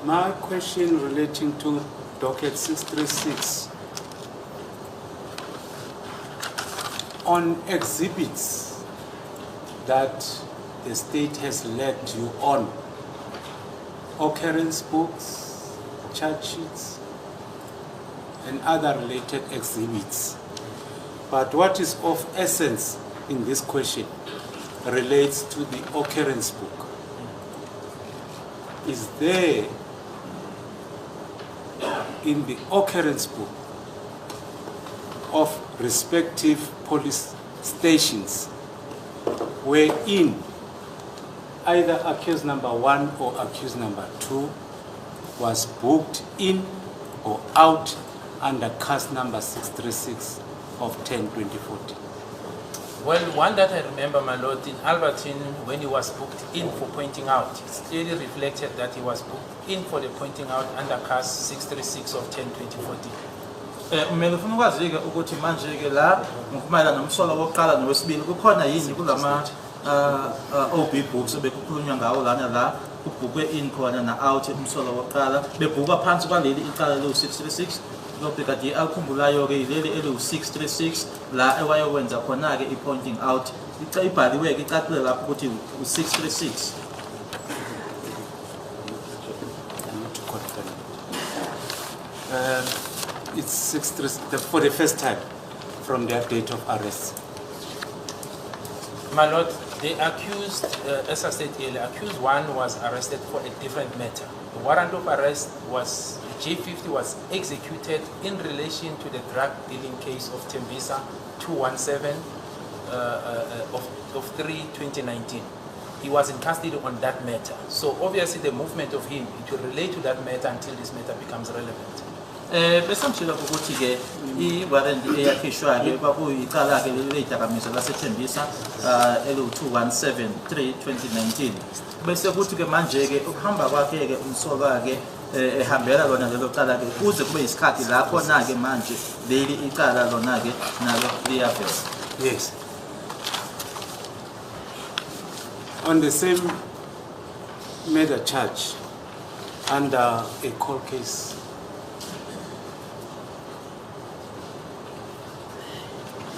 My question relating to docket 636 on exhibits that the state has led you on, occurrence books, charge sheets, and other related exhibits. But what is of essence in this question relates to the occurrence book. Is there in the occurrence book of respective police stations wherein either accused number 1 or accused number 2 was booked in or out under case number 636 of 10/2014? Well, one that I remember, my lord, in Albertine, when he was booked in for pointing out, it's clearly reflected that he was booked in for the pointing out under case 636 of 10/2014. Umele ufuna ukwazi-ke ukuthi manje-ke la ngokumayelana nomsolo wokuqala nowesibili kukhona yini kulama OB books bekukhulunywa ngawo lana la kubhukwe in khona na-out umsolo wokuqala bebhukwa phansi kwaleli iqala eliwu-636 lokubekade akhumbulayo-ke yileli eliwu-636 la ewayowenza khona-ke i-pointing out ibhaliwe-ke icacile lapho ukuthi u-636. It's 636 for the first time from their date of arrest. My lord, the accused, as I said earlier, accused 1 was arrested for a different matter. The warrant of arrest was, J50 was executed in relation to the drug dealing case of Tembisa 217 of 3/2019. He was in custody on that matter. So obviously the movement of him, it will relate to that matter until this matter becomes relevant. Besamtshela ukuthi-ke i-warrant eyakhishwa-ke kwakuyiqala-ke leli ley'dakamizwa laseThembisa eliwu-217 3/2019 bese kuthi-ke manje-ke ukuhamba kwakhe-ke umsolwa-ke ehambela lona lelo cala-ke kuze kube yisikhathi la khona-ke manje leli icala lona-ke nalo liyavela. Yes. On the same murder charge under a cold case,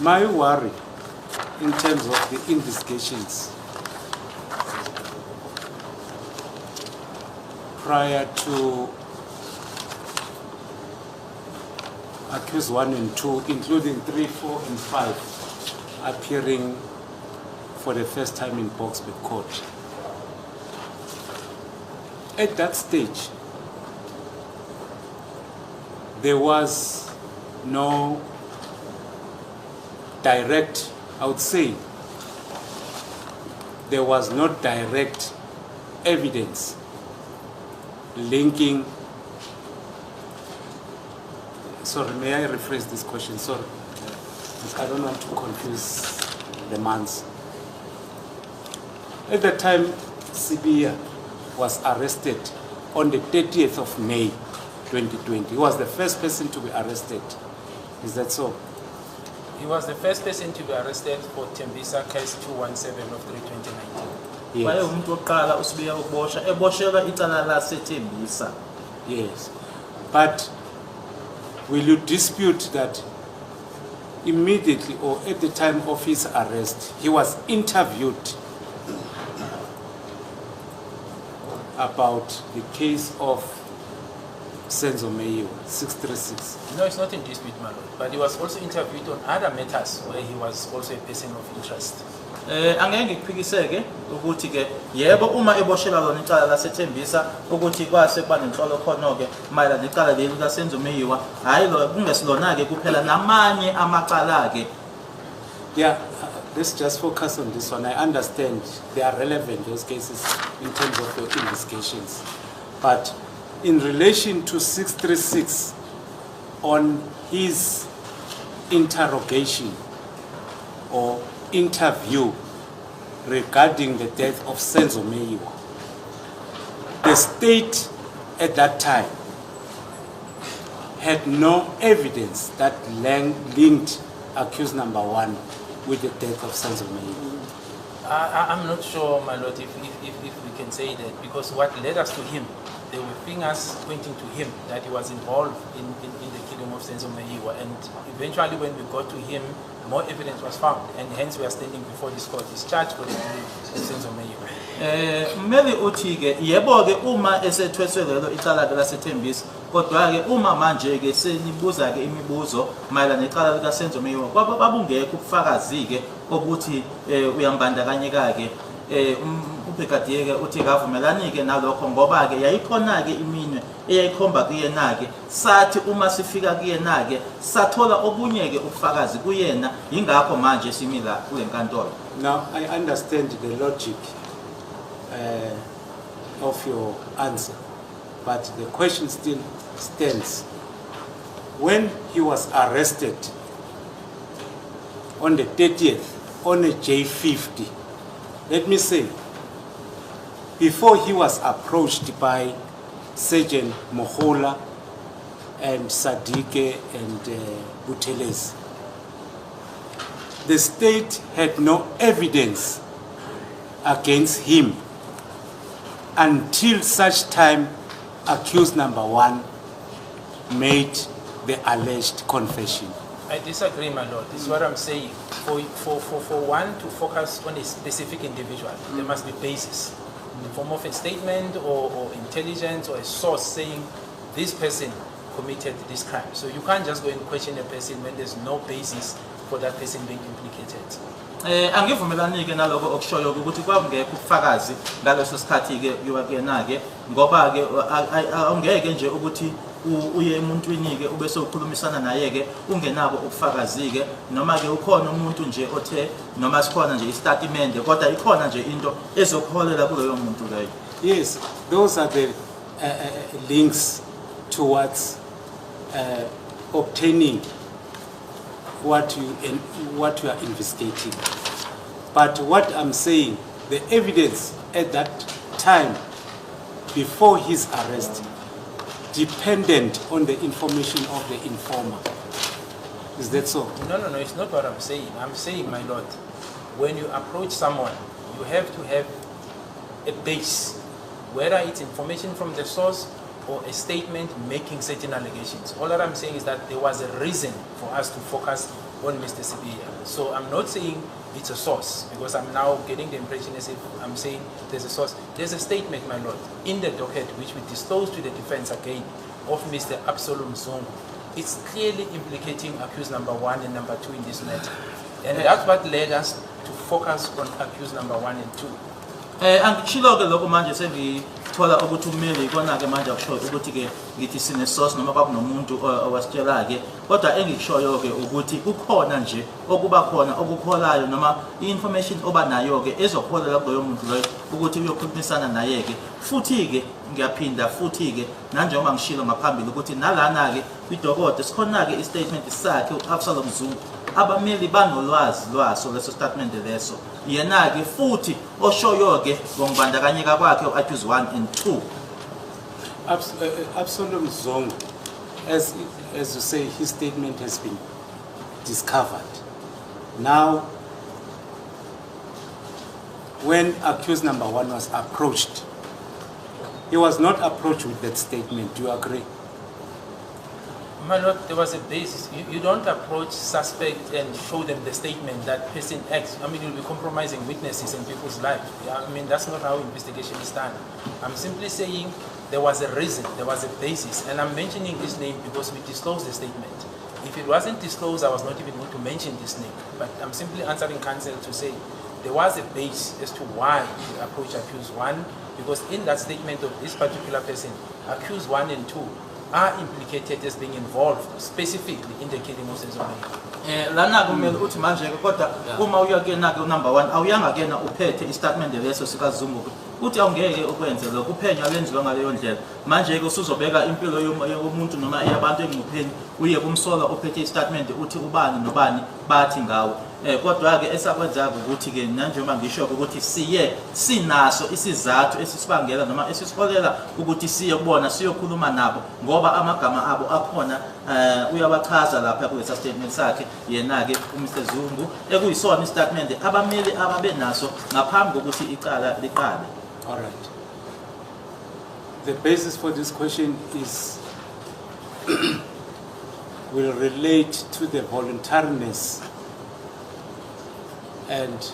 my worry in terms of the investigations prior to accused 1 and 2, including 3, 4, and 5, appearing for the first time in Boksburg Court. At that stage, there was no direct, I would say, there was no direct evidence linking. Sorry, may I rephrase this question? Sorry, I don't want to confuse the months. At the time, Sibia was arrested on the 30th of May 2020. He was the first person to be arrested. Is that so? He was the first person to be arrested for Tembisa case 217 of 3/2019. Yes. Umuntu oqala usibiya ukubosha eboshelwa icala laseThembisa. Yes. But will you dispute that immediately or at the time of his arrest, he was interviewed about the case of Senzo Meyiwa, 636? No, it's not in dispute, my lord. But he was also interviewed on other matters where he was also a person of interest. Angeke ngikuphikiseke ukuthi-ke yebo uma eboshela lona icala laseThembisa ukuthi kwase kuba nenhlolo khona-ke mayelana necala leli laSenzo Meyiwa hhayi kungesilona-ke kuphela namanye amacala-ke. Yeah, let's just focus on this one. I understand they are relevant, those cases, in terms of your investigations. But in relation to 636, on his interrogation or interview regarding the death of Senzo Meyiwa, the state at that time had no evidence that linked accused number 1 with the death of Senzo Meyiwa. I'm not sure, my lord, if we can say that, because what led us to him there were fingers pointing to him that he was involved in the killing of Senzo Meyiwa, and eventually when we got to him, more evidence was found, and hence we are standing before this court. He's charged for the killing of Senzo Meyiwa. Mmeli uthi ke yebo ke uma esethweswe lelo icala ke lasethembisa, kodwa ke uma manje ke senibuza ke imibuzo mayelana necala lika Senzo Meyiwa babungekho ubufakazi ke ukuthi uyambandakanyeka ke uBrigadier ke uthi kavumelani ke nalokho ngoba ke yayikhona ke iminwe eyayikhomba kuyena ke sathi uma sifika kuyena ke sathola obunye ke ubufakazi kuyena ingakho manje simila kule nkantolo. Now I understand the logic of your answer, but the question still stands. When he was arrested on the 30th on a J50, let me say, before he was approached by Sergeant Mohola and Sadike and Buthelezi, the state had no evidence against him until such time accused number one made the alleged confession. I disagree, my lord. This is what I'm saying. For one to focus on a specific individual, there must be basis in the form of a statement or intelligence or a source saying this person committed this crime. So you can't just go and question a person when there's no basis for that person being implicated. Angivumelani ke naloko okushoyo ukuthi kwakungekho ubufakazi ngaleso sikhathi ke kuyena ke ngoba ke awungeke nje ukuthi uye emuntwini ke ube sokhulumisana naye ke ungenabo ubufakazi ke noma ke ukhona umuntu nje othe noma sikhona nje istatement kodwa ikhona nje into ezokholela kuloyo muntu leyo. Yes, those are the links towards obtaining what you are investigating. But what I'm saying, the evidence at that time before his arrest dependent on the information of the informer. Is that so? No, it's not what I'm saying. I'm saying, my lord, when you approach someone, you have to have a base, whether it's information from the source or a statement making certain allegations. All that I'm saying is that there was a reason for us to focus on Mr. Sibiya. So I'm not saying it's a source, because I'm now getting the impression as if I'm saying there's a source. There's a statement, my lord, in the docket which we disclosed to the defense again of Mr. Absalom Zongo. It's clearly implicating accused number one and number two in this matter. And that's what led us to focus on accused number one and two. Angishilo ke lokho manje sengithola ukuthi umeli ikona ke manje akusho ukuthi ke ngithi sine source noma kwakunomuntu owasitshela ke kodwa engikushoyo ke ukuthi kukhona nje okuba khona okukholayo noma information oba nayo ke ezokholela kuloyo muntu loyo ukuthi uyokhulumisana naye ke futhi ke ngiyaphinda futhi ke nanjengoba ngishilo ngaphambili ukuthi nalana ke kwidokodo sikhona ke istatement sakhe uAbsalom Zungu abameli banolwazi lwaso leso statement leso yena ke futhi oshoyo ke ngokubandakanyeka kwakhe uAccused 1 and 2. Absalom Zongo, as you say, his statement has been discovered. Now, when accused number one was approached, he was not approached with that statement. Do you agree? My lord, there was a basis. You don't approach suspect and show them the statement that person X. I mean, you'll be compromising witnesses and people's lives. I mean, that's not how investigation is done. I'm simply saying there was a reason, there was a basis. And I'm mentioning this name because we disclosed the statement. If it wasn't disclosed, I was not even going to mention this name. But I'm simply answering counsel to say there was a base as to why we approached accused one, because in that statement of this particular person, accused 1 and 2 are implicated as being involved specifically in the killing of Senzo Meyiwa. Lana kumele uthi manje kodwa uma uyakena ke number 1 awuyanga kena uphethe istatement leso sika Zungu uthi awungeke ukwenze lokho uphenyo alenziwa ngaleyo ndlela manje ke usuzobeka impilo yomuntu noma yabantu engcupheni uye kumsola uphethe istatement uthi ubani nobani bathi ngawe kodwa ke esakwenza ukuthi ke njengoba ngisho ukuthi siye sinaso isizathu esisibangela noma esisiholela ukuthi siye kubona siyokhuluma nabo ngoba amagama abo akhona uyabachaza lapha kulesa statement sakhe yena ke uMr Zungu ekuyisona istatement abameli ababe naso ngaphambi kokuthi icala liqale. All right. The basis for this question is will relate to the voluntariness and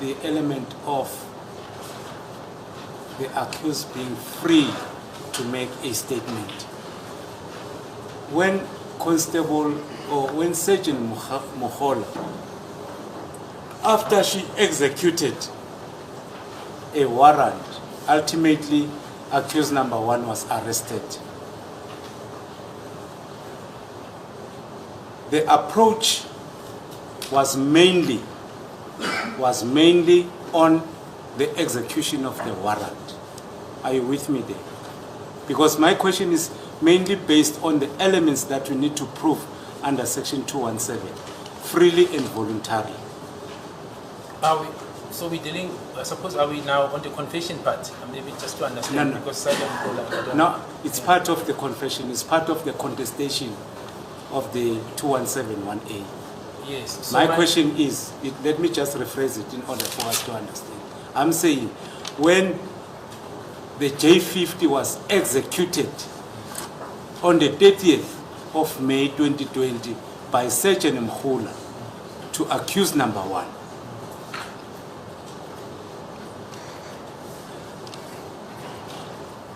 the element of the accused being free to make a statement. When Constable or when Sergeant Mohola, after she executed a warrant, ultimately accused number 1 was arrested. The approach was mainly on the execution of the warrant. Are you with me there? Because my question is mainly based on the elements that we need to prove under Section 217, freely and voluntarily. So we're dealing, I suppose, are we now on the confession part? Maybe just to understand, No. because Sergeant No, it's part of the confession, it's part of the contestation of the 217(1)A. Yes. So my question is, let me just rephrase it in order for us to understand. I'm saying, when the J50 was executed on the 30th of May 2020 by Sergeant Mkhula to accuse number 1,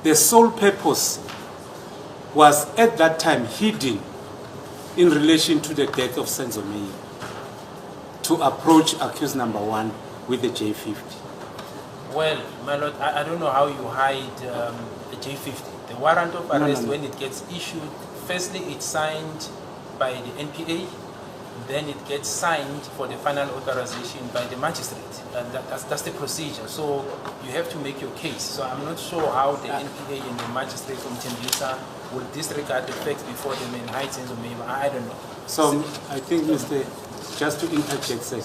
the sole purpose was at that time hidden in relation to the death of Senzo Meyiwa, to approach accused number 1 with the J50. Well, my lord, I don't know how you hide the J50. The warrant of arrest, when it gets issued, firstly it's signed by the NPA, then it gets signed for the final authorization by the magistrate. And that's the procedure. So you have to make your case. So I'm not sure how the NPA and the magistrate from Tembisa will disregard the facts before the main heights and Meyiwa. I don't know. So I think, Mr. Just to interject, sir,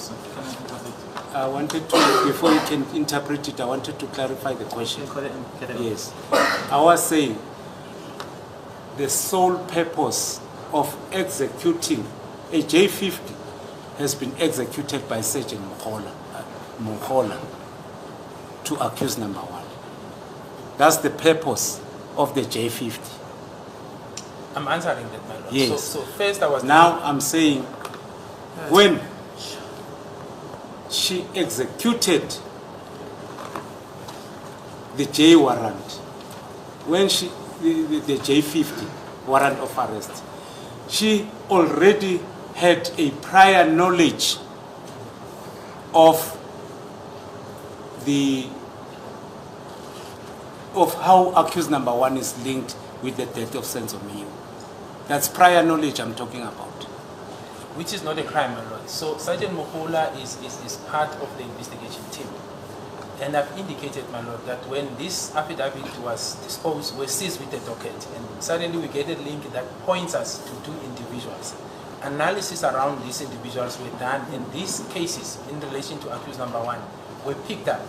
I wanted to, before you can interpret it, I wanted to clarify the question. Yes. I was saying the sole purpose of executing a J50 has been executed by Sergeant Mohola to accuse number 1. That's the purpose of the J50. I'm answering that, my lord. Yes. So first I was... Now I'm saying, when she executed the J warrant, when the J50 warrant of arrest, she already had a prior knowledge of how accused number 1 is linked with the death of Senzo Meyiwa. That's prior knowledge I'm talking about. Which is not a crime, my lord. So Sergeant Mohola is part of the investigation team. And I've indicated, my lord, that when this affidavit was disposed, we're seized with the docket. And suddenly we get a link that points us to 2 individuals. Analysis around these individuals were done, and these cases in relation to accused number 1 were picked up.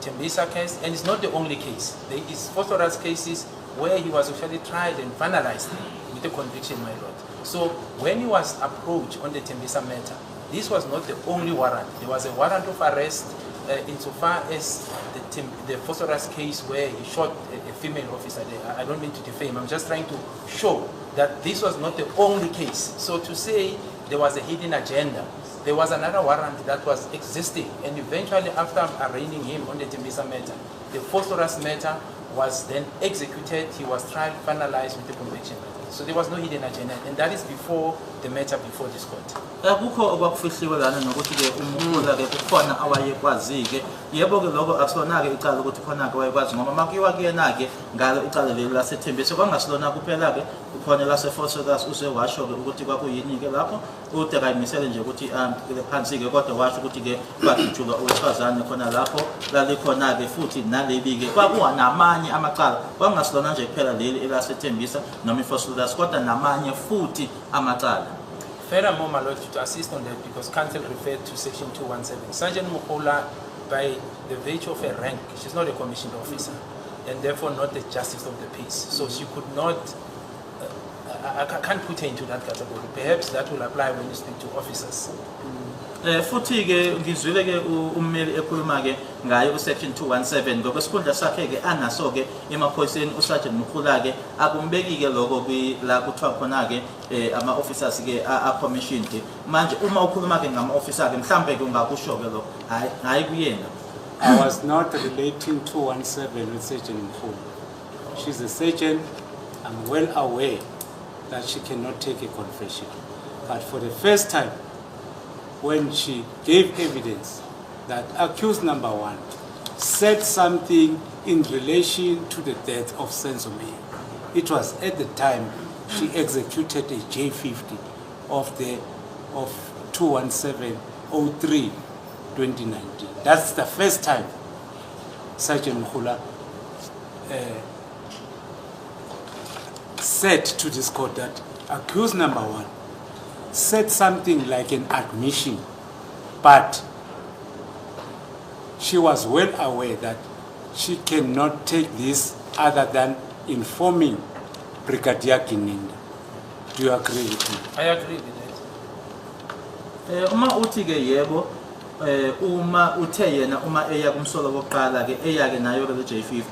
Tembisa case, and it's not the only case. There is phosphorus cases where he was actually tried and finalized with a conviction, my lord. So when he was approached on the Tembisa matter, this was not the only warrant. There was a warrant of arrest insofar as the phosphorus case where he shot a female officer there. I don't mean to defame, I'm just trying to show that this was not the only case. So to say there was a hidden agenda, there was another warrant that was existing, and eventually after arraigning him on the Tembisa matter, the phosphorus matter was then executed, he was tried, finalized with the conviction. So there was no hidden agenda, and that is before the matter before this court. Akukho okwakufihliwe lana nokuthi ke umkhula ke kukhona awayekwazi ke yebo ke lokho akusona ke icala ukuthi khona ke wayekwazi ngoba makuyiwa kuyena ke ngalo icala leli laseThembisa kwangasilona kuphela ke ukhona laseForcegas usewasho ke ukuthi kwakuyini ke lapho ude kayimisele nje ukuthi ke phansi ke kodwa washo ukuthi ke kwagijulwa owesifazane khona lapho lalikhona ke futhi naleli ke kwakuwanamanye amacala kwangasilona nje kuphela leli elaseThembisa noma iForcegas kodwa namanye futhi amacala. Furthermore, my lord, to assist on that, because counsel referred to section 217. Sergeant Mohola, by the virtue of her rank, she's not a commissioned officer, and therefore not the justice of the peace. So she could not, I can't put her into that category. Perhaps that will apply when you speak to officers. Futhi ke ngizwile ke ummeli ekhuluma ke ngayo section 217 ngokwesikhundla sakhe ke anaso ke emaphoyiseni uSergeant Mkhula ke akumbeki ke lokho la kuthiwa khona ke ama officers ke a commission ke manje uma ukhuluma ke ngama officers ke mhlambe ke ungakusho ke lokho hayi kuyena. I was not relating 217 with Sergeant Mkhulu. She's a sergeant. I'm well aware that she cannot take a confession. But for the first time, when she gave evidence that accused number 1 said something in relation to the death of Senzo, it was at the time she executed a J50 of 217/03/2019. That's the first time Sergeant Mkhula said to this court that accused number 1 said something like an admission, but she was well aware that she cannot take this other than informing Brigadier Kininda. Do you agree with me? I agree with that. Uma uthi ke yebo uma uthe yena uma eya kumsolo wokuqala ke eya ke nayo ke J50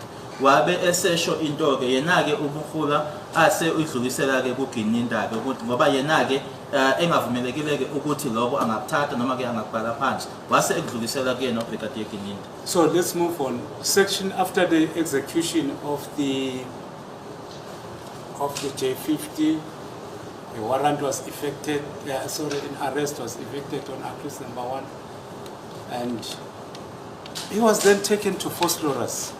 wabe esesho into ke yena ke ubukhula ase udlulisela ke kuGininda ke ukuthi ngoba yena ke engavumelekile ke ukuthi lokho angakuthatha noma ke angakubhala phansi wase ekudlulisela kuyena uBrigadier Kininda. So let's move on. Section after the execution of the J50, a warrant was effected. An arrest was effected on accused number 1, and he was then taken to Phosphorus.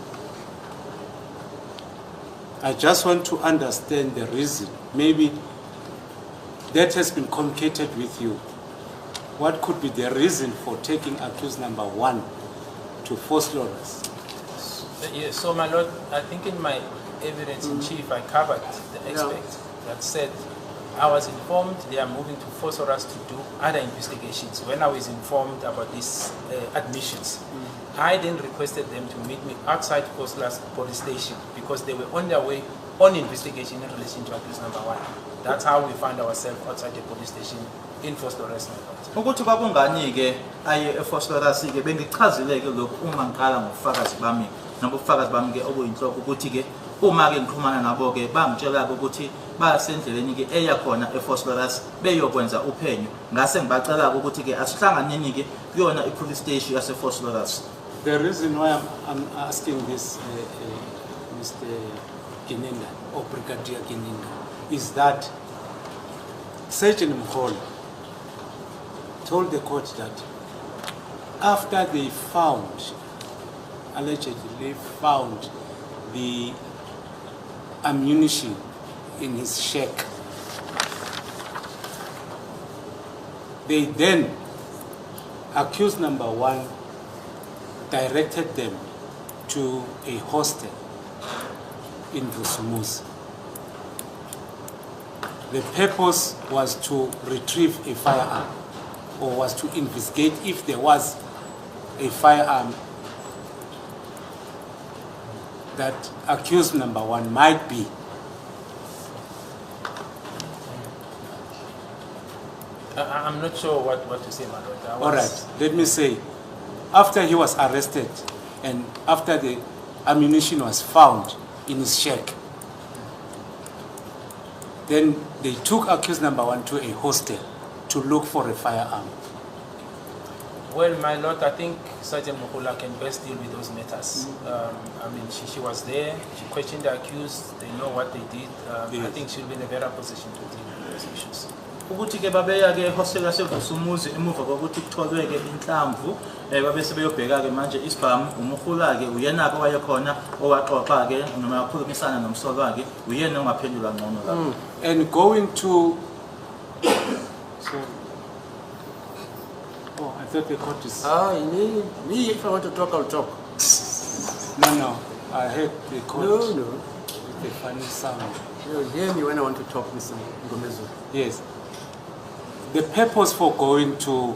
I just want to understand the reason. Maybe that has been communicated with you. What could be the reason for taking accused number 1 to Phosphorus? Yes, so my lord, I think in my evidence in chief I covered the aspect that said I was informed they are moving to Phosphorus to do other investigations. When I was informed about these admissions, I then requested them to meet me outside Phosphorus police station because they were on their way on investigation in relation to accused number 1. That's how we found ourselves outside the police station in Phosphorus. Ukuthi kwakungani ke aye ePhosphorus ke bengichazile ke lokhu uma ngiqala ngofakazi bami nabofakazi bami ke obuyinhloko ukuthi ke uma ke ngikhulumana nabo ke bangitshela ukuthi basendleleni ke eya khona ePhosphorus beyokwenza uphenyo ngase ngibacela ukuthi ke asihlanganeni ke kuyona ipolice station yasePhosphorus. The reason why I'm asking this, Mr. Kininda or Brigadier Kininda, is that Sergeant Mkhulu told the court that after they allegedly found the ammunition in his shack, they then accused number 1 directed them to a hostel in Vusumuzi. The purpose was to retrieve a firearm, or was to investigate if there was a firearm that accused number 1 might be. I'm not sure what to say, my lord. All right, let me say, after he was arrested and after the ammunition was found in his shack, then they took accused number 1 to a hostel to look for a firearm. Well, my lord, I think Sergeant Mkhula can best deal with those matters. I mean, she was there, she questioned the accused, they know what they did. Yes. I think she'll be in a better position to deal with those issues. Ukuthi ke babeya ke hostel yaseVusumuzi emuva kokuthi kutholwe ke inhlamvu babese beyobheka ke manje isibhamu uMkhula ke uyena ke wayekhona owaxoxa ke noma yakhulumisana nomsolo wakhe uyena ongaphendula ngcono lapho. And going to oh, I thought the court is Me, if I want to talk, I'll talk. no, I heard the court No. with the funny sound. You hear me when I want to talk, Mr. Ngomezo. Yes. The purpose for going to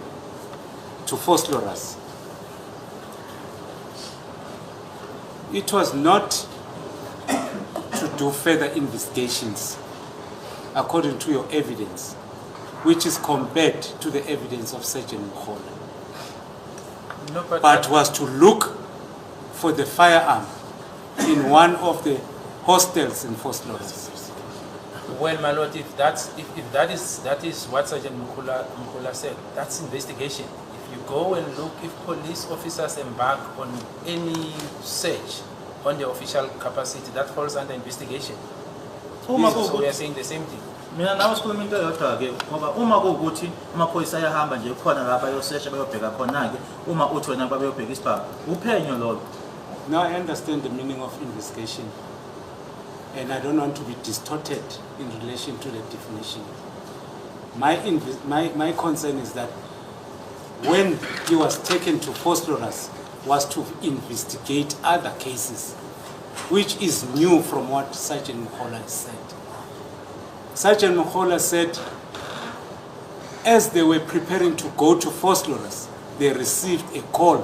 Phosphorus, it was not to do further investigations according to your evidence. which is compared to the evidence of Sergeant Mkhola, No, but was to look for the firearm in one of the hostels in Fort Lawrence. well, my lord, if that is what Sergeant Mkhola said, that's investigation. If you go and look, if police officers embark on any search on the official capacity, that falls under investigation. So we are saying the same thing. Mina nawe sikhuluma into eyodwa ke ngoba uma kuwukuthi amaphoyisa ayahamba nje khona lapha ayosesha bayobheka khona ke uma uthi wena bayobheka isibhamu uphenyo lolo. Now I understand the meaning of investigation, and I don't want to be distorted in relation to the definition. My concern is that when he was taken to Fort Lawrence was to investigate other cases, which is new from what Sergeant Mkhola said. Sergeant Mkhola said, as they were preparing to go to Fort Lawrence, they received a call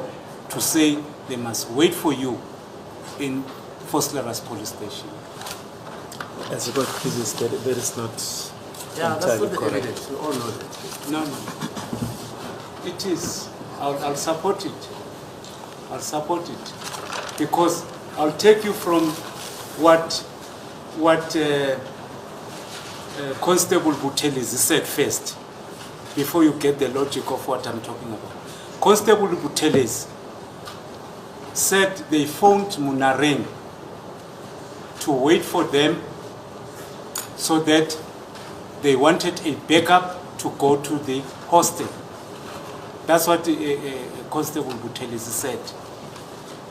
to say they must wait for you in Fort Lawrence police station. As a please, that is not Yeah, that's entirely not the correct. evidence. We all know that. No. It is. I'll support it. I'll support it. Because I'll take you from what Constable Buthelezi said first, before you get the logic of what I'm talking about. Constable Buthelezi said they phoned Munareng to wait for them so that they wanted a backup to go to the hostel. That's what Constable Buthelezi said.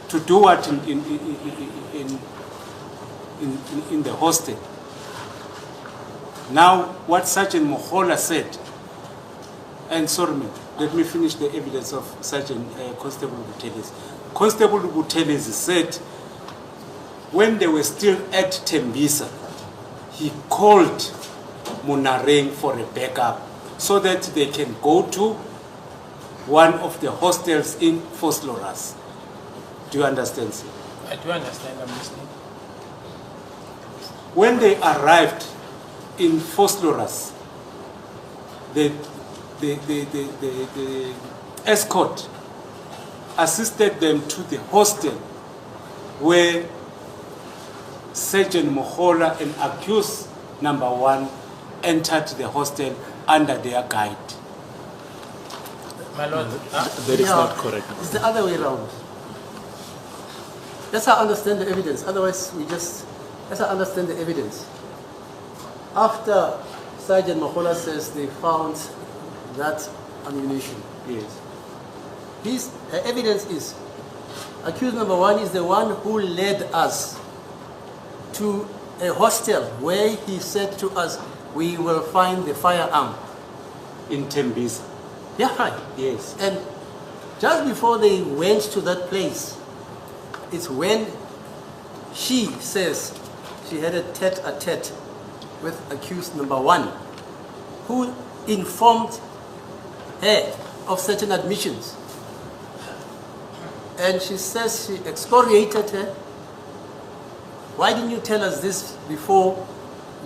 To do what in the hostel. Now, what Sergeant Mkhola said, and sorry, let me finish the evidence of Sergeant Constable Buthelezi. Constable Buthelezi said, when they were still at Tembisa, he called Munareng for a backup so that they can go to one of the hostels in Fort Lawrence. Do you understand, sir? I do understand, I'm listening. When they arrived in Fort Lawrence, the escort assisted them to the hostel where Sergeant Mkhola and accused number 1 entered the hostel under their guide. My lord, That is not correct. It's the other way around. That's how I understand the evidence. Otherwise, that's how I understand the evidence. After Sergeant Mkhola says they found that ammunition, Yes. her evidence is accused number 1 is the one who led us to a hostel where he said to us, we will find the firearm. In Tembisa. Yeah, right. Yes. And just before they went to that place, it's when she says she had a tete-a-tete with accused number 1, who informed her of certain admissions. And she says she excoriated her. Why didn't you tell us this before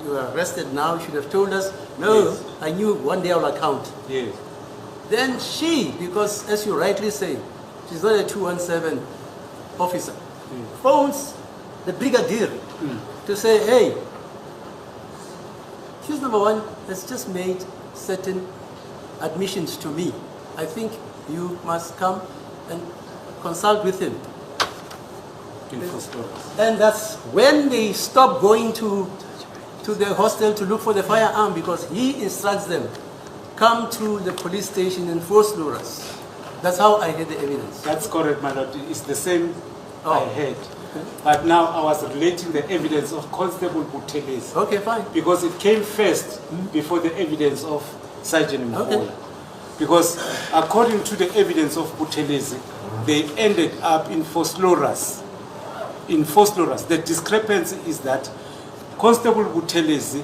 you were arrested? Now you should have told us. No, Yes. I knew one day I will account. Yes. Then she, because as you rightly say, she's not a 217 officer, phones the brigadier to say, hey, accused number 1 has just made certain admissions to me. I think you must come and consult with him. In Fort Lawrence. And that's when they stop going to the hostel to look for the firearm, because he instructs them, come to the police station in Fort Lawrence. That's how I heard the evidence. That's correct, my lord. It's the same I Oh. heard. But now I was relating the evidence of Constable Buthelezi. Okay, fine. Because it came first before the evidence of Sergeant Mkhola. Okay. Because according to the evidence of Buthelezi, they ended up in Fort Lawrence. In Fort Lawrence, the discrepancy is that Constable Buthelezi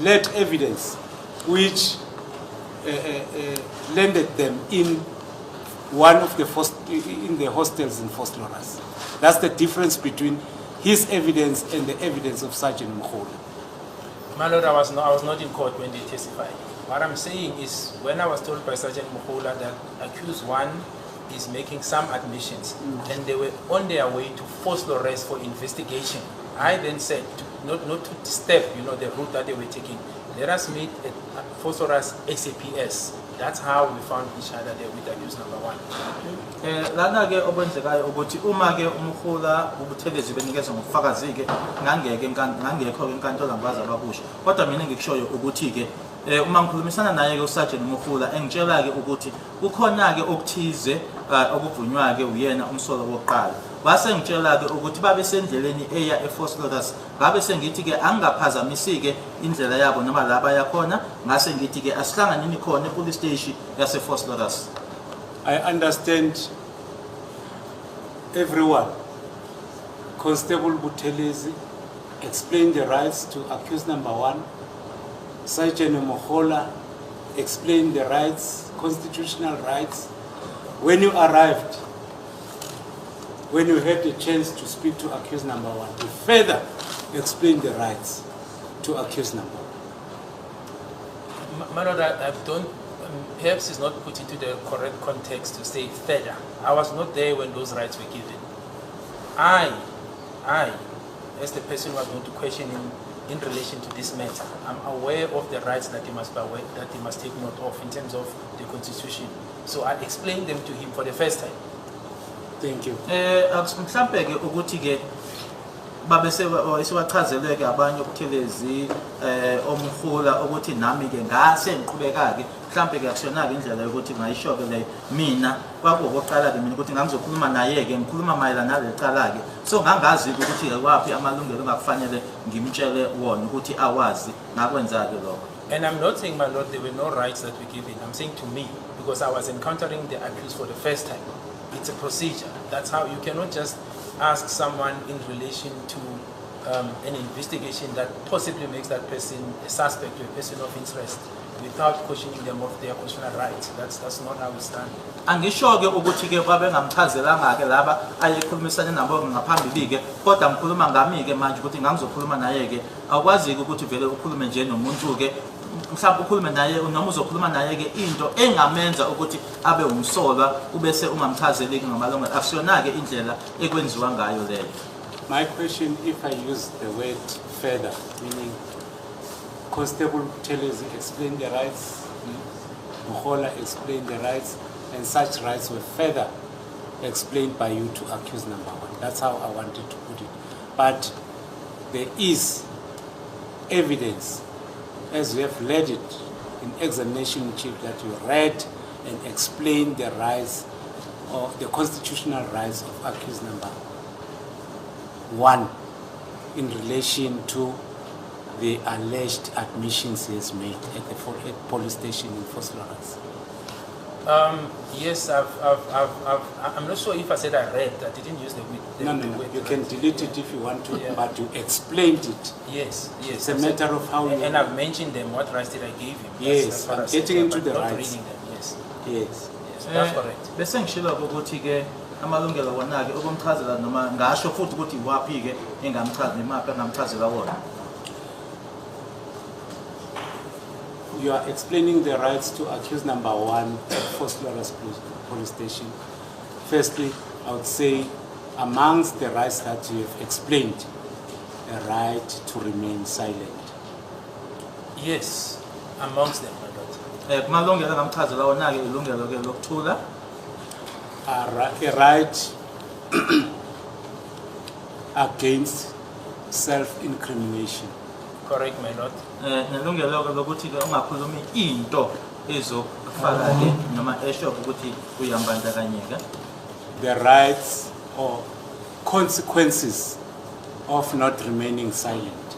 led evidence which landed them in one of the hostels in Fort Lawrence. That's the difference between his evidence and the evidence of Sergeant Mkhola. My lord, I was not in court when they testified. What I'm saying is, when I was told by Sergeant Mukhula that accused one is making some admissions, and they were on their way to forced arrest for investigation, I then said, not to step, the route that they were taking. Let us meet at forced arrest SAPS. That's how we found each other there with accused number one. Lana ke okwenzekayo ukuthi uma ke umhula ubuthelezi benikezwe ngokufakazi ke ngangekho enkantolo ngibaza abakusho kodwa mina ngikushoyo ukuthi ke uma ngikhulumisana naye ke uSergeant Mukhula engitshela ke ukuthi kukhona ke okuthize okuvunywa ke uyena umsolo wokuqala wase ngitshela ke ukuthi babe sendleleni eya eForce Lotus ngabe sengithi ke angaphazamisi ke indlela yabo noma laba yakhona ngase ngithi ke asihlanganeni khona epolice station yase Force Lotus. I understand everyone. Constable Buthelezi explained the rights to accused number one. Sergeant Mohola explained the rights, constitutional rights. When you arrived, when you had the chance to speak to accused number one, you further explained the rights to accused number one. My lord, I don't. Perhaps it's not put into the correct context to say further. I was not there when those rights were given. I, as the person who was going to question him in relation to this matter, I'm aware of the rights that he must be aware, that he must take note of in terms of the Constitution. So I explained them to him for the first time. Thank you. Mhlambe ke ukuthi ke babe siwachazelwe ke abanye obuthelezi omhula ukuthi nami ke ngase ngiqhubeka ke mhlambe ke akusona ke indlela yokuthi ngayisho ke le mina kwakuqala ke mina ukuthi ngangizokhuluma naye ke ngikhuluma mayelana nalecala ke so ngangazi ukuthi kwapi amalungelo engakufanele ngimtshele wona ukuthi awazi ngakwenza ke lokho. And I'm not saying, my lord, there were no rights that were given. I'm saying to me, because I was encountering the accused for the first time. It's a procedure. That's how you cannot just ask someone in relation to an investigation that possibly makes that person a suspect or a person of interest without questioning them of their constitutional rights. That's not how we stand. Angisho ke ukuthi ke babe ngamchazelanga ke laba ayekhulumisana nabo ngaphambili ke kodwa ngikhuluma ngami ke manje ukuthi ngangizokhuluma naye ke akwazi ukuthi vele ukhulume nje nomuntu ke mhlawumbe ukhulume naye noma uzokhuluma naye ke into engamenza ukuthi abe umsolwa ubese ungamchazeli ngamalungelo akusiyona ke indlela ekwenziwa ngayo leyo. My question, if I use the word further, meaning Constable Buthelezi explained the rights, Muhola explained the rights, and such rights were further explained by you to accused number one. That's how I wanted to put it. But there is evidence, as we have read it in examination in chief, that you read and explained the rights or the constitutional rights of accused number one in relation to the alleged admissions he has made at the police station in Force Lotus. Yes, I'm not sure if I said I read. I didn't use the word. No. You can delete it if you want to, yeah. But you explained it. Yes. It's a matter of how you... And I've mentioned them, what rights did I give him. Yes, I'm getting into the rights. Reading them, yes. Yes. That's correct. Bese ngishilo ukuthi ke amalungelo wona ke okumchazela noma ngasho futhi ukuthi wapi ke engamchazela imaphi engamchazela wona. You are explaining the rights to accused number one at Force Lotus police station. Firstly, I would say amongst the rights that you have explained, a right to remain silent. Yes, amongst them, my lord. Kumalungelo engamchazela wona ke ilungelo ke lokuthula. A right against self-incrimination. Correct, my lord. Nelungelo ke lokuthi ke ungakhulumi into ezokufaka ke noma esho ukuthi uyambandakanyeka. The rights or consequences of not remaining silent.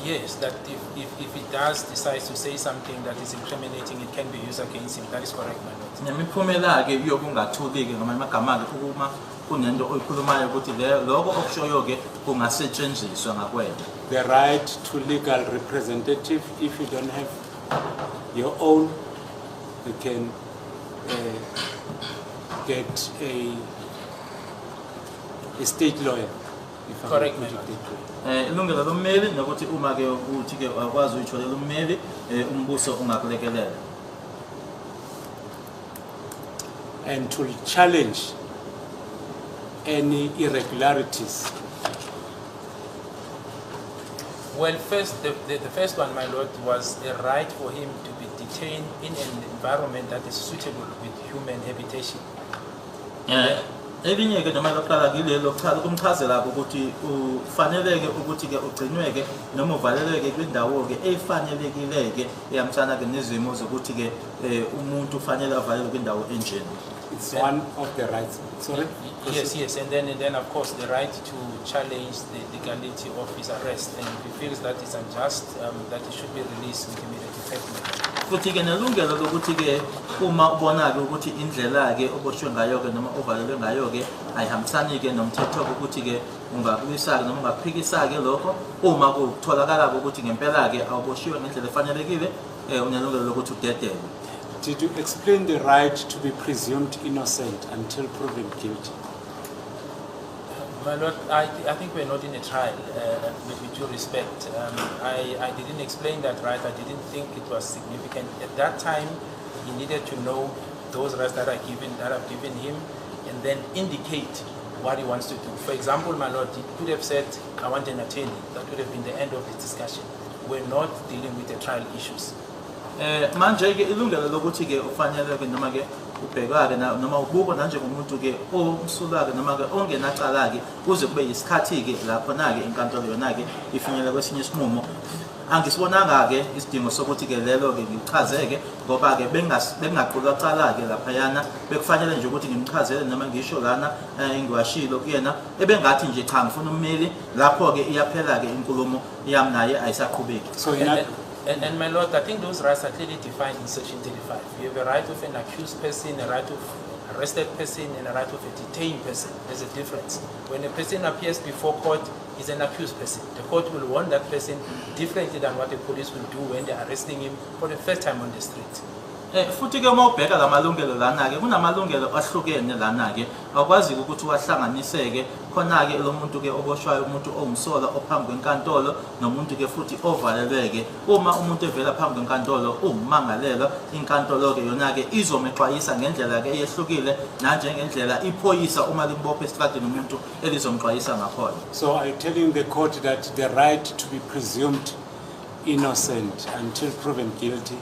Yes, that if it does decide to say something that is incriminating, it can be used against him. That is correct, my lord. Nemiphumela ke yokungathuli ke noma amagama ke uma kunento oyikhulumayo ukuthi lokho okushoyo ke kungasetshenziswa ngakwena. The right to legal representative. If you don't have your own, you can get a state lawyer. if I Correct, may put my it lord. that way. ilungelo lommeli nokuthi uma ke uthi ke akwazi uyitholela ummeli umbuso ungakulekelela. And to challenge any irregularities. Well, first, the first one, my lord, was a right for him to be detained in an environment that is suitable with human habitation. Elinye ke noma lokuqala kilelo kumchazela ukuthi ufaneleke ukuthi ke ugcinweke noma uvaleleke kwindawo ke efanelekileke eyamsana ke nezimo zokuthi ke umuntu ufanele avalelwe kwindawo enjeni. It's one of the rights. Sorry? Yes, and then of course the right to challenge the legality of his arrest, and if he feels that it's unjust, that he should be released with immediate effect. Futhi ke nelungelo lokuthi ke uma ubona ke ukuthi indlela ke oboshwe ngayo ke noma ovalelwe ngayo ke ayihambisani ke nomthetho ukuthi ke ungakuyisa noma ungaphikisa ke lokho uma kutholakala ukuthi ngempela ke awuboshiwe ngendlela efanelekile unelungelo lokuthi udedelwe. Did you explain the right to be presumed innocent until proven guilty? My lord, I think we're not in a trial, with due respect. I didn't explain that right. I didn't think it was significant. At that time, he needed to know those rights that I've given him, and then indicate what he wants to do. For example, my lord, he could have said, I want an attorney. That would have been the end of the discussion. We're not dealing with the trial issues. Manje ke ilungelo lokuthi ke ufanele ke noma ke ubhekake noma ubuko nanje kumuntu ke omsula ke noma ke ongenacala ke kuze kube isikhathi ke lapho na ke inkantolo yona ke ifinyela kwesinye isinqumo. Angisibonanga ke isidingo sokuthi ke lelo ke ngichazeke ngoba ke bengaqulwa cala ke lapha yana bekufanele nje ukuthi ngimchazele noma ngisho lana engiwashilo kuyena ebengathi nje cha ngifuna ummeli lapho ke iyaphela ke inkulumo yami naye ayisaqhubeki. So And my lord, I think those rights are clearly defined in Section 35. You have a right of an accused person, a right of arrested person, and a right of a detained person. There's a difference. When a person appears before court, is an accused person. The court will want that person differently than what the police will do when they're arresting him for the first time on the street. Futhi ke uma ubheka lamalungelo lana ke kunamalungelo ahlukene lana ke akwazi ukuthi wahlanganiseke khona ke lo muntu ke oboshwayo umuntu ongumsola ophambi kwenkantolo nomuntu ke futhi ovaleleke uma umuntu evela phambi kwenkantolo ummangalelwa inkantolo ke yona ke izomexwayisa ngendlela ke eyehlukile nanje ngendlela iphoyisa uma limbopha esikade nomuntu elizomxwayisa ngakhona. So are you telling the court that the right to be presumed innocent until proven guilty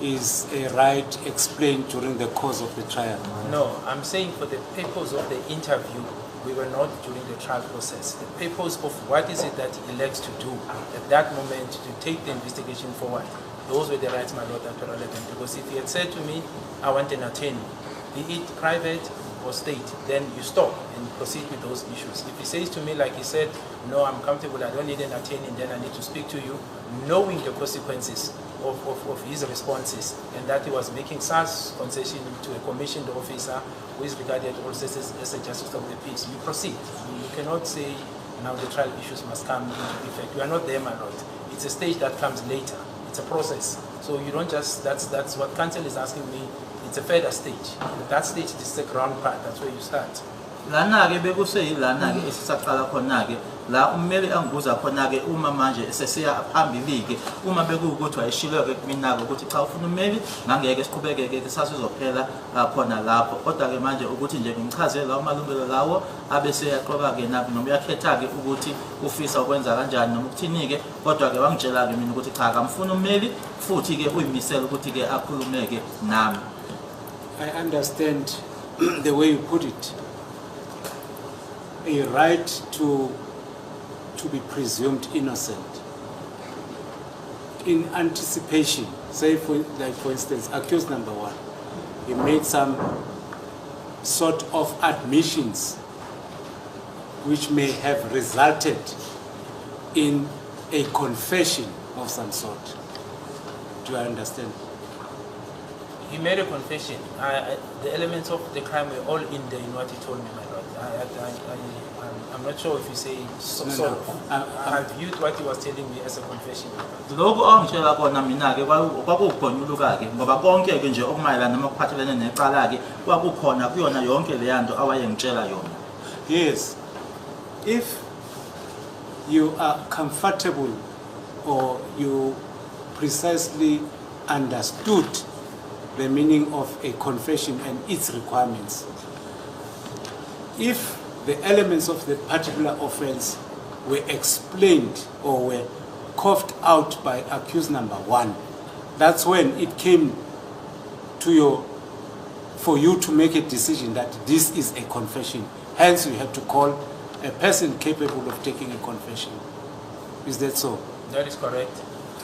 is a right explained during the course of the trial? No, I'm saying for the purpose of the interview, we were not during the trial process. The purpose of what is it that he elects to do at that moment to take the investigation forward, those were the rights, my lord, that were relevant. Because if he had said to me, I want an attorney, be it private or state, then you stop and proceed with those issues. If he says to me, like he said, no, I'm comfortable, I don't need an attorney, then I need to speak to you, knowing the consequences of his responses, and that he was making such concession to a commissioned officer who is regarded also as a justice of the peace, you proceed. You cannot say now the trial issues must come into effect. We are not there, my lord. It's a stage that comes later. It's a process. So you don't just, that's what counsel is asking me. It's a further stage. At that stage, this is the ground part. That's where you start. Lana ke bekuseyi lana ke esisaqala khona ke la ummeli angibuza khona ke uma manje sesiya phambili ke uma bekuwukuthi wayishilo ke kumina ke ukuthi cha ufuna ummeli ngangeke siqhubeke ke sasizophela khona lapho kodwa ke manje ukuthi nje ngimchazele lawo malungelo lawo abese yaqoka ke noma uyakhetha ke ukuthi ufisa ukwenza kanjani noma ukuthini ke kodwa ke wangitshela ke mina ukuthi cha akamfuna ummeli futhi ke uyimisela ukuthi ke akhulumeke nami. I understand the way you put it. A right to be presumed innocent in anticipation. Say for instance, accused number one, he made some sort of admissions which may have resulted in a confession of some sort. Do I understand? He made a confession. The elements of the crime were all in there in what he told me, my lord. I'm not sure if you say sort of. I viewed what he was telling me as a confession. Lokho angitshela kona mina ke kwakukhonyuluka ke ngoba konke ke nje okumayelana noma kuphathelene neqala ke kwakukhona kuyona yonke le yanto awayengitshela yona. Yes. If you are comfortable or you precisely understood the meaning of a confession and its requirements. If the elements of the particular offense were explained or were coughed out by accused number 1, that's when it came to for you to make a decision that this is a confession. Hence, you had to call a person capable of taking a confession. Is that so? That is correct.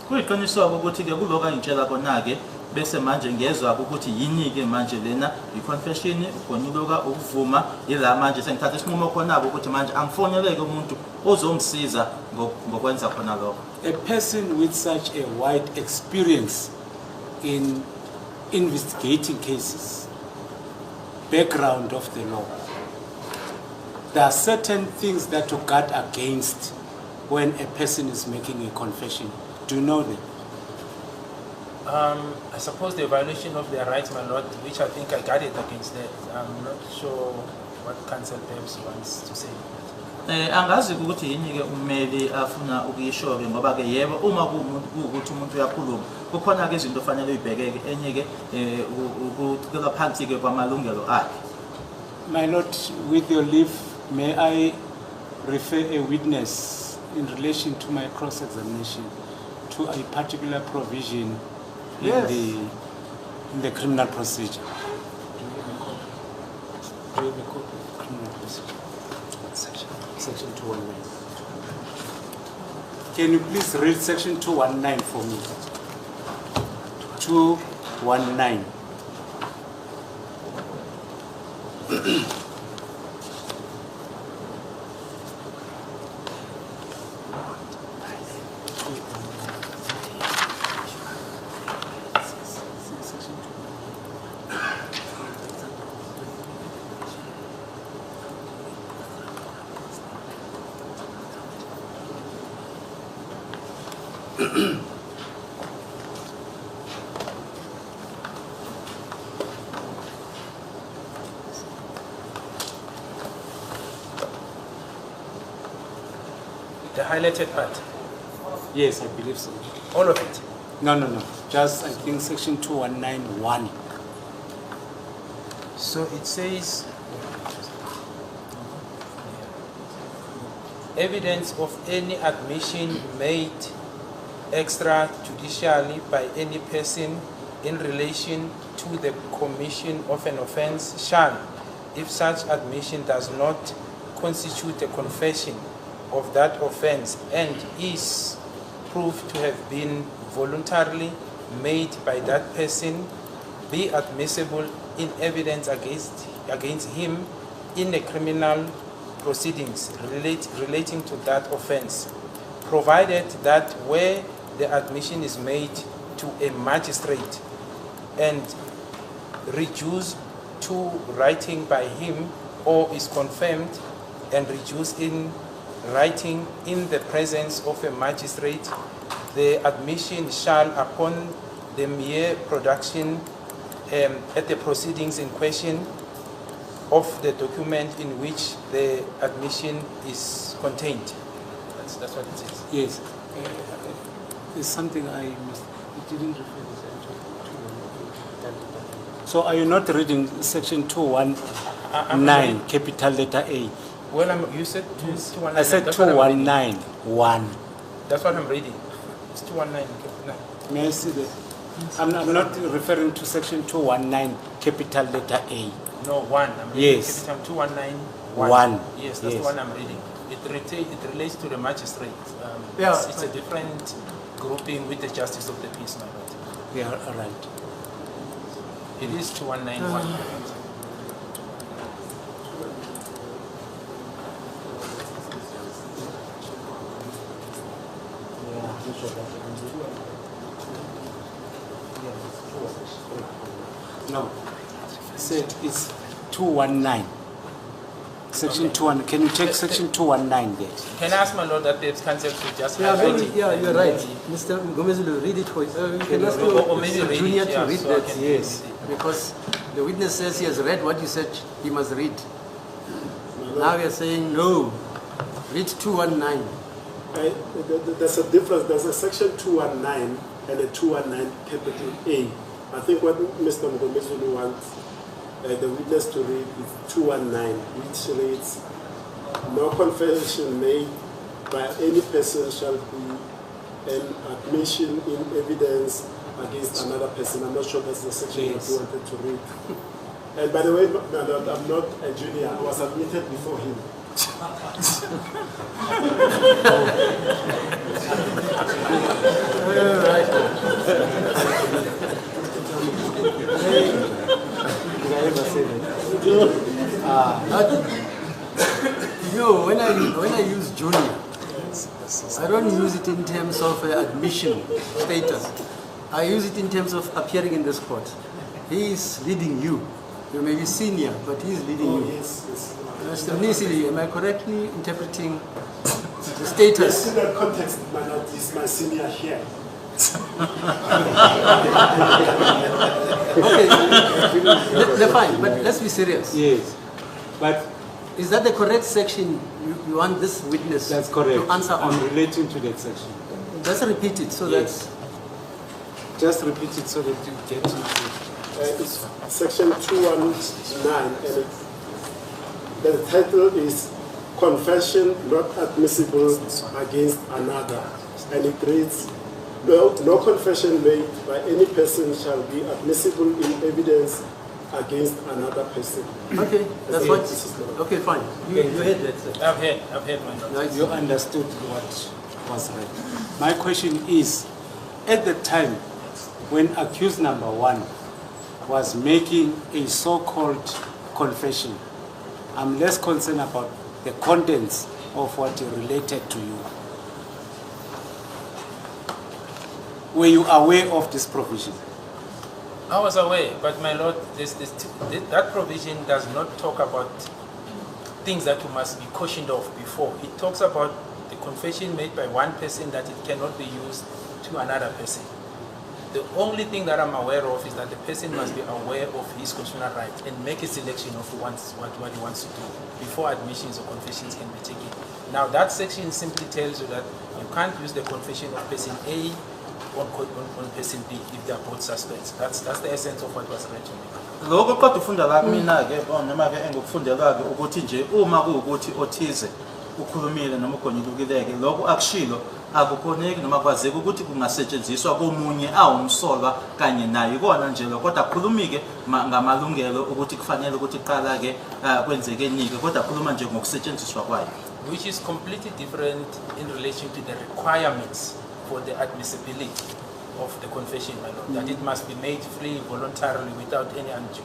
Kuyiqiniswa ukuthi ke kuloka ngitshela kona ke bese manje ngezwe ukuthi yini ke manje lena i-confession ukonyuloka ukuvuma ila manje sengithatha isinqumo khona ukuthi manje angifoneleke umuntu ozongisiza ngokwenza khona lokho. A person with such a wide experience in investigating cases, background of the law, there are certain things that to guard against when a person is making a confession. Do you know them? I suppose the violation of their rights, my lord, which I think I guarded against that. I'm not sure what counsel perhaps wants to say. Angazi ukuthi yini ke ummeli afuna ukuyisho ke ngoba ke yebo uma kuukuthi umuntu uyakhuluma kukhona ke izinto ofanele uyibhekeke enye ke ukucela phansi ke kwamalungelo akhe. My lord, with your leave, may I refer a witness in relation to my cross-examination to a particular provision Yes. in the criminal procedure? Do you have a copy of the criminal procedure? Section 219. Can you please read section 219 for me? 219. The highlighted part, Yes, I believe so. all of it. No. Just, I think, section 219(1). So it says, evidence of any admission made extrajudicially by any person in relation to the commission of an offense shall, if such admission does not constitute a confession of that offense and is proved to have been voluntarily made by that person, be admissible in evidence against him in a criminal proceedings relating to that offense, provided that where the admission is made to a magistrate and reduced to writing by him, or is confirmed and reduced in writing in the presence of a magistrate, the admission shall, upon the mere production at the proceedings in question of the document in which the admission is contained. That's what it says. Yes. There's something I missed. It didn't refer to section 219. So are you not reading section 219, capital letter A? Well, you said 219. I said That's what I'm reading. 219(1). That's what I'm reading. It's 219. May I see that? I'm not referring to section 219, capital letter A. No, 1. I'm reading Yes. capital 219. One. Yes, that's Yes. the one I'm reading. It relates to the magistrate. Yeah. It's a different grouping with the justice of the peace, my lord. Yeah, all right. It is 2191. No. Say it's 219. Section 219. Can you take section 219 there? Can I ask my lord that the council should just Yeah, highlight maybe, it? yeah, you're right. Mr. Gomez will read it for you. You can ask Or maybe Mr. read Junior it, to yeah, read so I that, can yes. read it. Because the witness says he has read what you said he must read. Now you're saying, no, read 219. There's a difference. There's a section 219 and a 219 capital A. I think what Mr. Mgomezulu wants the witness to read is 219, which reads, no confession made by any person shall be an admission in evidence against another person. I'm not sure that's the section that you wanted to read. And by the way, I'm not a junior. I was admitted before him. When I use junior, I don't use it in terms of admission status. I use it in terms of appearing in this court. He is leading you. You may be senior, but he is leading you. Yes. Mr. Nisili, am I correctly interpreting the status? Yes, in that context, he's my senior here. Okay, they're fine, but let's be serious. Yes, but is that the correct section you want this witness that's correct. to answer on? I'm relating to that section. Just repeat it so Yes. Just repeat it so that you get it. It's section 219, and the title is Confession Not Admissible Against Another. And it reads, no confession made by any person shall be admissible in evidence against another person. Okay, that's what. Okay, fine. You heard that, sir. I've heard my Nice. You understood what was read. My question is, at the time when accused number 1 was making a so-called confession, I'm less concerned about the contents of what he related to you. Were you aware of this provision? I was aware, but my lord, that provision does not talk about things that you must be cautioned of before. It talks about the confession made by one person that it cannot be used to another person. The only thing that I'm aware of is that the person must be aware of his constitutional rights and make a selection of what he wants to do before admissions or confessions can be taken. Now that section simply tells you that you can't use the confession of person A on person B if they are both suspects. That's the essence of what was read to me. Lokho kodwa ufunda la kumina ke noma ke engokufundela ke ukuthi nje uma kuukuthi othize ukhulumile noma ugonyulukileke lokho akushilo akukhoneki noma kwazeka ukuthi kungasetshenziswa komunye awumsolwa kanye naye kona nje lo kodwa akhulumike ngamalungelo ukuthi kufanele ukuthi qala ke kwenzeke nike kodwa akhuluma nje ngokusetshenziswa kwayo, which is completely different in relation to the requirements for the admissibility of the confession, my lord, that it must be made free, voluntarily, without any undue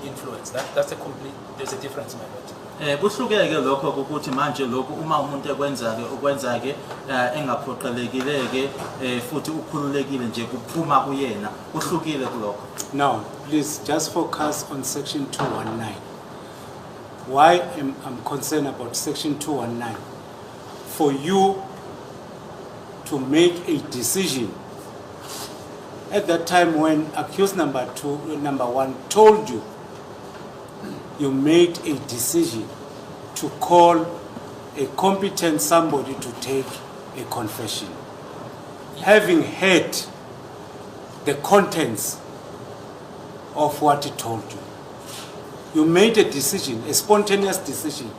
influence. There's a difference, my lord. Kuhlukeke lokho ukuthi manje lokho uma umuntu ukwenza ke engaphoqelekileke futhi ukhululekile nje kuphuma kuyena kuhlukile kulokho. Now, please just focus on section 219. Why I'm concerned about section 219? For you to make a decision at that time when accused number 1 told you, you made a decision to call a competent somebody to take a confession. Having heard the contents of what he told you, you made a decision, a spontaneous decision,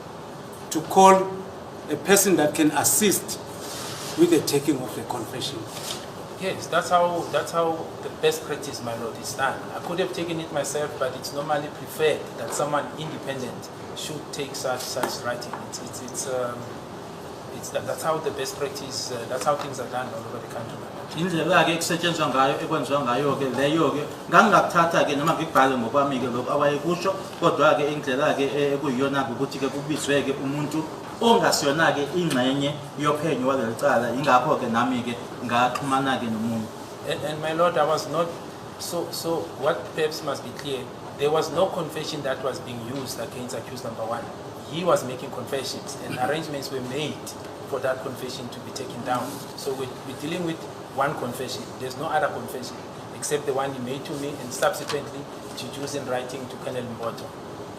to call a person that can assist with the taking of the confession. Yes, that's how the best practice, my lord, is done. I could have taken it myself, but it's normally preferred that someone independent should take such writing. That's how the best practice. That's how things are done all over the country. Indlela ke kusetshenzwa ngayo ekwenziwa ngayo ke leyo ke ngangakuthatha ke noma ngikubhale ngokwami ke lokho awayekusho kodwa ke indlela ke ekuyiyona ukuthi ke kubizwe ke umuntu ongasiyona ke ingxenye yophenyo walelicala ingakho ke nami ke ngaxhumana ke nomuntu. And my lord, I was not so what perhaps must be clear, there was no confession that was being used against accused number 1. He was making confessions and arrangements were made for that confession to be taken down. So we're dealing with one confession. There's no other confession except the one he made to me and subsequently to use in writing to Colonel Mboto.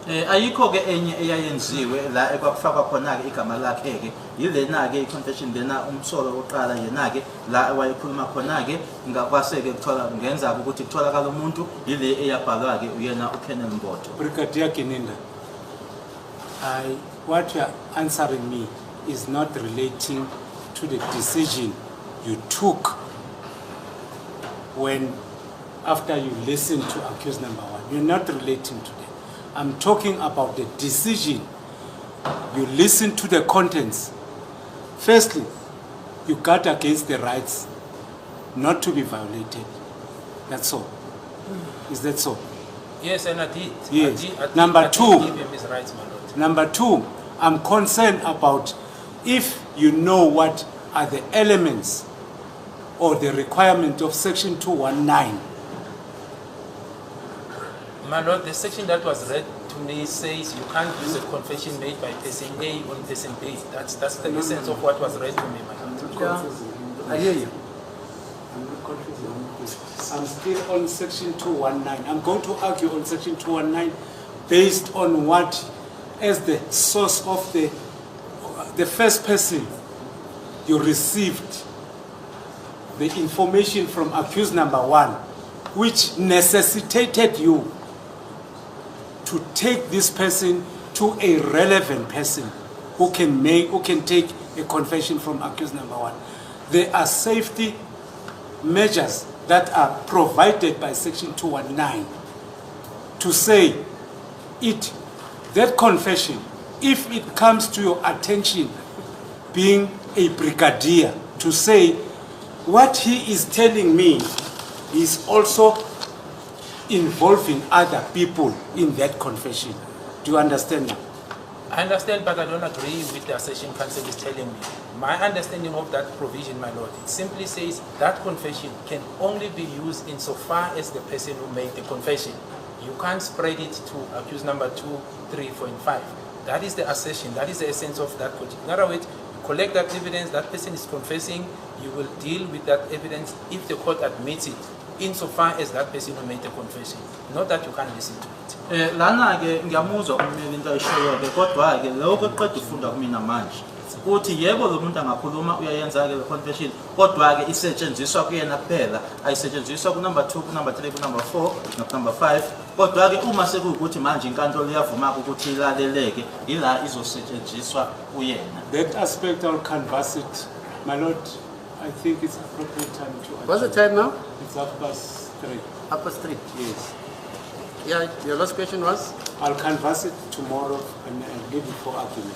Ayikho ke enye eyayenziwe la ekwakufakwa khona ke igama lakhe ke yilena ke i-confession lena umsolo oqala yena ke la wayekhuluma khona ke ngakwase ke kuthola ngenza ukuthi kutholakala umuntu yile eyabhalwa ke uyena uKenneth Mboto. Brigadier Kininda, what you are answering me is not relating to the decision you took when after you listened to accused number 1. You're not relating to that. I'm talking about the decision. You listen to the contents. Firstly, you guard against the rights not to be violated. That's all. Is that so? Yes, and I did. Yes. I did Number two. give him his rights, my lord. Number 2, I'm concerned about if you know what are the elements or the requirement of section 219. My lord, the section that was read to me says you can't use a confession made by person A on person B. That's the essence of what was read to me, my lord. Yeah, I hear you. I'm not confusing this. I'm still on section 219. I'm going to argue on section 219 based on what as the source of the first person you received the information from accused number 1, which necessitated you to take this person to a relevant person who can take a confession from accused number 1. There are safety measures that are provided by section 219 to say that confession, if it comes to your attention being a brigadier, to say what he is telling me is also involving other people in that confession. Do you understand now? I understand, but I don't agree with the assertion counsel is telling me. My understanding of that provision, my lord, it simply says that confession can only be used insofar as the person who made the confession. You can't spread it to accused number 2, 3, 4, and 5. That is the assertion. That is the essence of that project. In other words, you collect that evidence, that person is confessing, you will deal with that evidence if the court admits it, insofar as that person who made the confession. Not that you can't listen to it. Lana ke ngiyamuzwa ummeli into ayishoyo ke kodwa ke lokho eqeda ufunda kumina manje uthi yebo lo muntu angakhuluma uyayenza ke le confession kodwa ke isetshenziswa kuyena kuphela ayisetshenziswa ku number 2 ku number 3 ku number 4 no ku number 5 kodwa ke uma sekuyukuthi manje inkantolo iyavuma ukuthi ilaleleke ila izosetshenziswa uyena. That aspect I'll canvass it. My lord, I think it's appropriate time to adjourn. What's the time now? It's 3:30. 3:30. Yes. Yeah, your last question was? I'll canvass it tomorrow and I'll give it for argument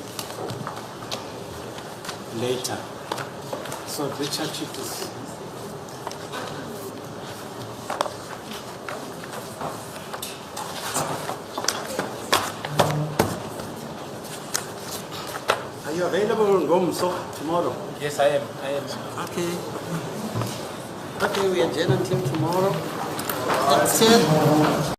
later. So the church is. Are you available on Gomso tomorrow? Yes, I am. Okay. Okay, we adjourn until tomorrow at 10.